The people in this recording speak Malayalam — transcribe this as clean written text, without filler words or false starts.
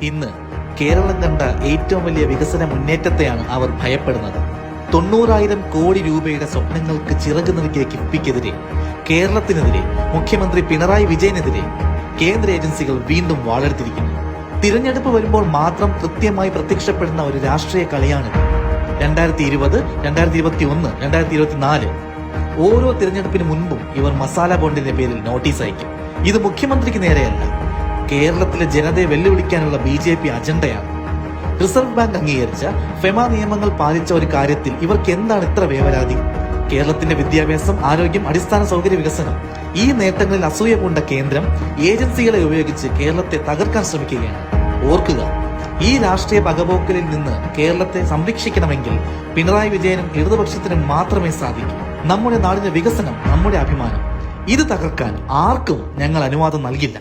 ഇന്ന് കേരളം കണ്ട ഏറ്റവും വലിയ വികസന മുന്നേറ്റത്തെയാണ് അവർ ഭയപ്പെടുന്നത്. 90,000 കോടി രൂപയുടെ സ്വപ്നങ്ങൾക്ക് ചിറക് നൽകിയ കിഫ്ബിക്കെതിരെ, കേരളത്തിനെതിരെ, മുഖ്യമന്ത്രി പിണറായി വിജയനെതിരെ കേന്ദ്ര ഏജൻസികൾ വീണ്ടും വാളെടുത്തിരിക്കുന്നു. തിരഞ്ഞെടുപ്പ് വരുമ്പോൾ മാത്രം കൃത്യമായി പ്രത്യക്ഷപ്പെടുന്ന ഒരു രാഷ്ട്രീയ കളിയാണിത്. 2020, 2021, 2024 ഓരോ തിരഞ്ഞെടുപ്പിന് മുൻപും ഇവർ മസാല ബോണ്ടിന്റെ പേരിൽ നോട്ടീസ് അയക്കും. ഇത് മുഖ്യമന്ത്രിക്ക് നേരെയല്ല, കേരളത്തിലെ ജനതയെ വെല്ലുവിളിക്കാനുള്ള BJP അജണ്ടയാണ്. റിസർവ് ബാങ്ക് അംഗീകരിച്ച ഫെമ നിയമങ്ങൾ പാലിച്ച ഒരു കാര്യത്തിൽ ഇവർക്ക് എന്താണ് ഇത്ര വേവലാതി? കേരളത്തിന്റെ വിദ്യാഭ്യാസം, ആരോഗ്യം, അടിസ്ഥാന സൗകര്യ വികസനം, ഈ നേട്ടങ്ങളിൽ അസൂയ പൂണ്ട കേന്ദ്രം ഏജൻസികളെ ഉപയോഗിച്ച് കേരളത്തെ തകർക്കാൻ ശ്രമിക്കുകയാണ്. ഓർക്കുക, ഈ രാഷ്ട്രീയ പകപോക്കലിൽ നിന്ന് കേരളത്തെ സംരക്ഷിക്കണമെങ്കിൽ പിണറായി വിജയനും ഇടതുപക്ഷത്തിനും മാത്രമേ സാധിക്കൂ. നമ്മുടെ നാടിന്റെ വികസനം നമ്മുടെ അഭിമാനം. ഇത് തകർക്കാൻ ആർക്കും ഞങ്ങൾ അനുവാദം നൽകില്ല.